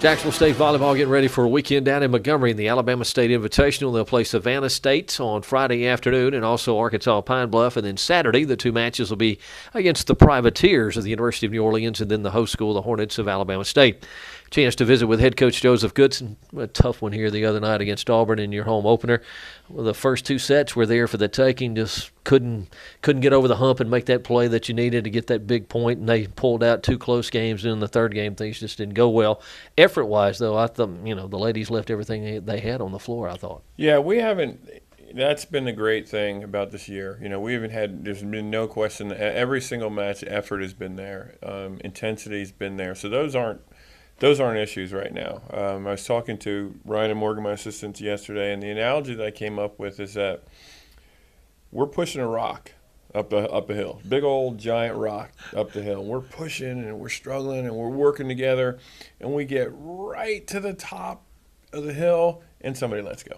Jacksonville State volleyball getting ready for a weekend down in Montgomery in the Alabama State Invitational. They'll play Savannah State on Friday afternoon and also Arkansas Pine Bluff. And then Saturday, the two matches will be against the Privateers of the University of New Orleans and then the host school, the Hornets of Alabama State. Chance to visit with head coach Joseph Goodson. A tough one here the other night against Auburn in your home opener. Well, the first two sets were there for the taking, just couldn't get over the hump and make that play that you needed to get that big point, and they pulled out two close games. And in the third game, things just didn't go well. Effort-wise, though, I thought, the ladies left everything they had on the floor, I thought. Yeah, we haven't – that's been the great thing about this year. We haven't had – there's been no question. Every single match, effort has been there. Intensity's been there. So those aren't issues right now. I was talking to Ryan and Morgan, my assistants, yesterday, and the analogy that I came up with is that we're pushing a rock up a hill, big old giant rock up the hill. We're pushing and we're struggling and we're working together, and we get right to the top of the hill and somebody lets go.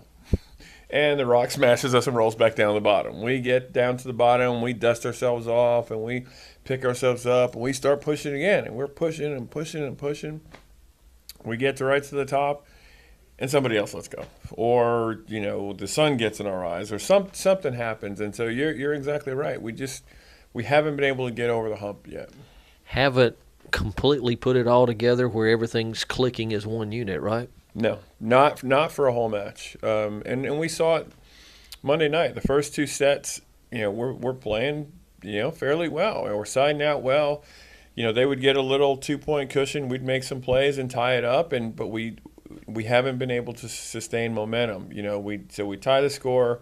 And the rock smashes us and rolls back down to the bottom. We get down to the bottom, we dust ourselves off, and we pick ourselves up, and we start pushing again. And we're pushing and pushing and pushing. We get right to the top, and somebody else lets go. Or, the sun gets in our eyes, or something happens. And so you're exactly right. We haven't been able to get over the hump yet. Haven't completely put it all together where everything's clicking as one unit, right? No, not for a whole match. And we saw it Monday night. The first two sets, we're playing, fairly well. We're siding out well. They would get a little 2-point cushion. We'd make some plays and tie it up, but we haven't been able to sustain momentum. So we'd tie the score,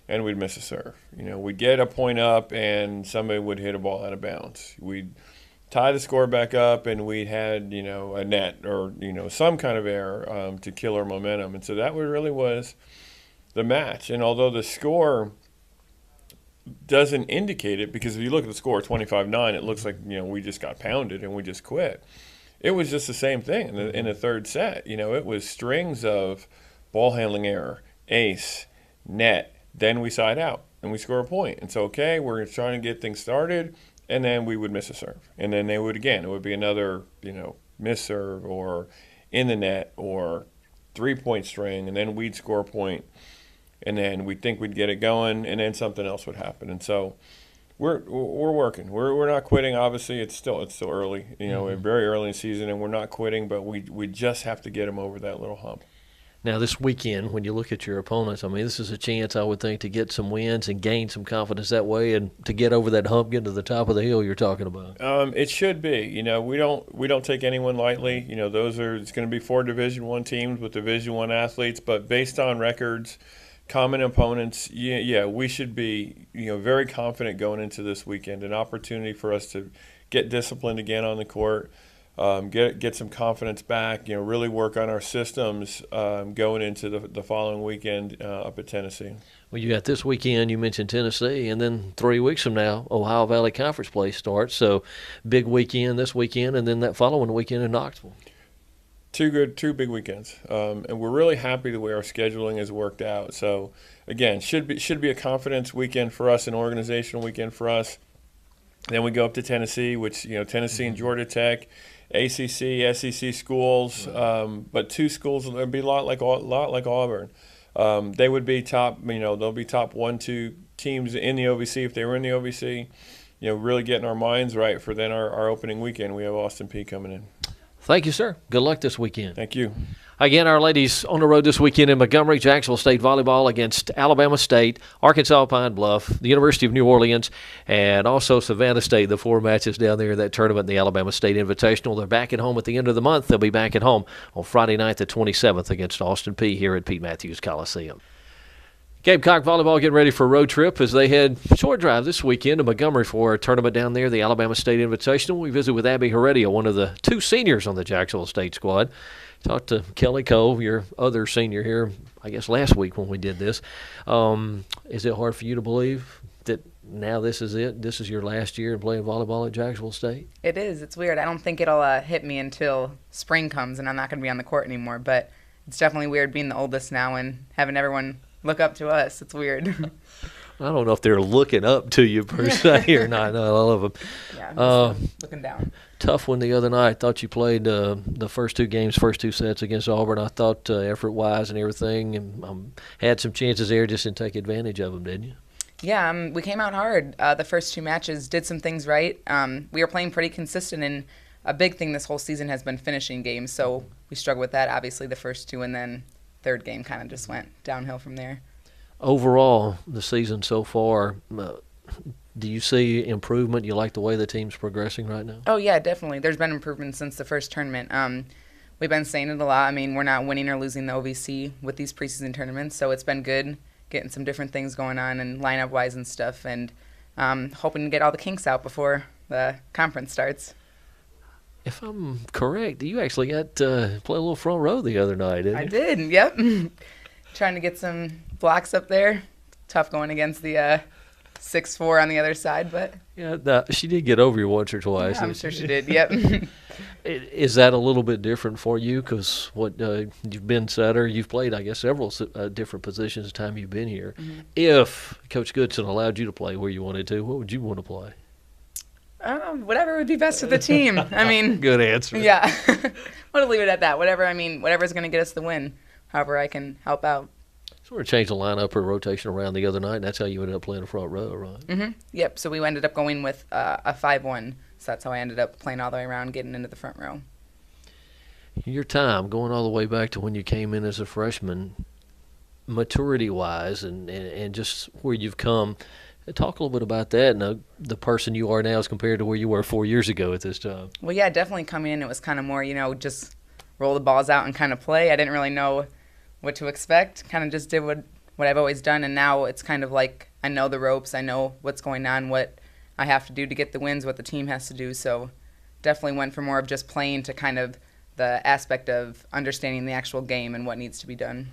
and we'd miss a serve. We'd get a point up, and somebody would hit a ball out of bounds. We'd tie the score back up, and we'd had, a net or, some kind of error to kill our momentum. And so that really was the match. And although the score doesn't indicate it, because if you look at the score, 25-9, it looks like, we just got pounded and we just quit. It was just the same thing in the third set. It was strings of ball handling error, ace, net, then we side out and we score a point. And so, okay, we're trying to get things started, and then we would miss a serve. And then they would again. It would be another, miss serve or in the net or 3-point string, and then we'd score a point. And then we'd think we'd get it going, and then something else would happen. And so we're working. We're not quitting. Obviously, it's still early. We're very early in the season, and we're not quitting. But we just have to get them over that little hump. Now, this weekend, when you look at your opponents, this is a chance, I would think, to get some wins and gain some confidence that way, and to get over that hump, get to the top of the hill you're talking about. It should be. We don't take anyone lightly. It's going to be 4 Division I teams with Division I athletes, but based on records, common opponents, we should be, very confident going into this weekend. An opportunity for us to get disciplined again on the court, get some confidence back, really work on our systems going into the following weekend up at Tennessee. Well, you got this weekend, you mentioned Tennessee, and then 3 weeks from now, Ohio Valley Conference play starts. So big weekend this weekend, and then that following weekend in Knoxville. Two big weekends, and we're really happy the way our scheduling has worked out. So, again, should be a confidence weekend for us, an organizational weekend for us. Then we go up to Tennessee, which Tennessee and Georgia Tech, ACC, SEC schools, but 2 schools would be a lot like Auburn. They would be top, they'll be top 1-2 teams in the OVC if they were in the OVC. Really getting our minds right for then our opening weekend. We have Austin Peay coming in. Thank you, sir. Good luck this weekend. Thank you. Again, our ladies on the road this weekend in Montgomery, Jacksonville State volleyball against Alabama State, Arkansas Pine Bluff, the University of New Orleans, and also Savannah State, the 4 matches down there in that tournament in the Alabama State Invitational. They're back at home at the end of the month. They'll be back at home on Friday night, the 27th, against Austin Peay here at Pete Matthews Coliseum. Gamecock volleyball getting ready for a road trip as they head short drive this weekend to Montgomery for a tournament down there, the Alabama State Invitational. We visit with Abbey Heredia, one of the 2 seniors on the Jacksonville State squad. Talked to Kelly Cole, your other senior here, I guess last week when we did this. Is it hard for you to believe that now this is it? This is your last year playing volleyball at Jacksonville State? It is. It's weird. I don't think it'll hit me until spring comes and I'm not going to be on the court anymore. But it's definitely weird being the oldest now and having everyone look up to us. It's weird. I don't know if they're looking up to you per se or not. No, I love them. Yeah, looking down. Tough one the other night. I thought you played the first two sets against Auburn. I thought effort-wise and everything, and had some chances there, just didn't take advantage of them, didn't you? Yeah, we came out hard. The first 2 matches, did some things right. We were playing pretty consistent, and a big thing this whole season has been finishing games, so we struggled with that, obviously, the first 2, and then third game kind of just went downhill from there. Overall, the season so far, do you see improvement? You like the way the team's progressing right now? Oh, yeah, definitely. There's been improvement since the first tournament. We've been saying it a lot. I mean, we're not winning or losing the OVC with these preseason tournaments, so it's been good getting some different things going on and lineup-wise and stuff, and hoping to get all the kinks out before the conference starts. If I'm correct, you actually got to play a little front row the other night, didn't you? I did, yep. Trying to get some blocks up there. Tough going against the 6'4" on the other side, but yeah, she did get over you once or twice. yeah, I'm sure she did. Yep. Is that a little bit different for you? Because you've been setter, you've played, I guess, several different positions the time you've been here. Mm-hmm. If Coach Goodson allowed you to play where you wanted to, what would you want to play? Whatever would be best for the team. I mean, good answer. Yeah, I want to leave it at that. Whatever's going to get us the win. However, I can help out. Sort of changed the lineup or rotation around the other night, and that's how you ended up playing the front row, right? Mm-hmm. Yep. So we ended up going with a 5-1. So that's how I ended up playing all the way around, getting into the front row. Your time, going all the way back to when you came in as a freshman, maturity-wise and just where you've come, talk a little bit about that and the person you are now as compared to where you were 4 years ago at this time. Well, yeah, definitely coming in, it was kind of more, just roll the balls out and kind of play. I didn't really know what to expect, kind of just did what I've always done, and now it's kind of like I know the ropes, I know what's going on, what I have to do to get the wins, what the team has to do, so definitely went from more of just playing to kind of the aspect of understanding the actual game and what needs to be done.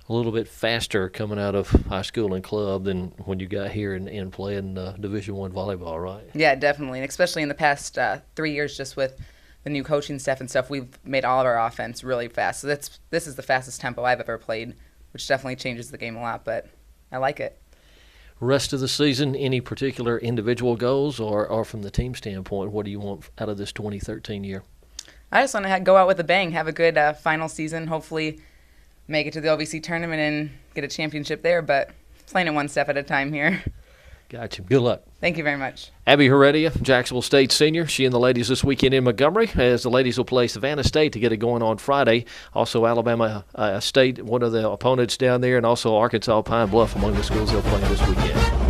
A little bit faster coming out of high school and club than when you got here and playing Division I volleyball, right? Yeah, definitely, and especially in the past 3 years just with the new coaching staff and stuff, we've made all of our offense really fast. So this is the fastest tempo I've ever played, which definitely changes the game a lot, but I like it. Rest of the season, any particular individual goals or from the team standpoint, what do you want out of this 2013 year? I just want to go out with a bang, have a good final season, hopefully make it to the OVC tournament and get a championship there, but playing it one step at a time here. Gotcha. Good luck. Thank you very much. Abbey Heredia, Jacksonville State senior. She and the ladies this weekend in Montgomery, as the ladies will play Savannah State to get it going on Friday. Also Alabama State, one of the opponents down there, and also Arkansas Pine Bluff among the schools they'll play this weekend.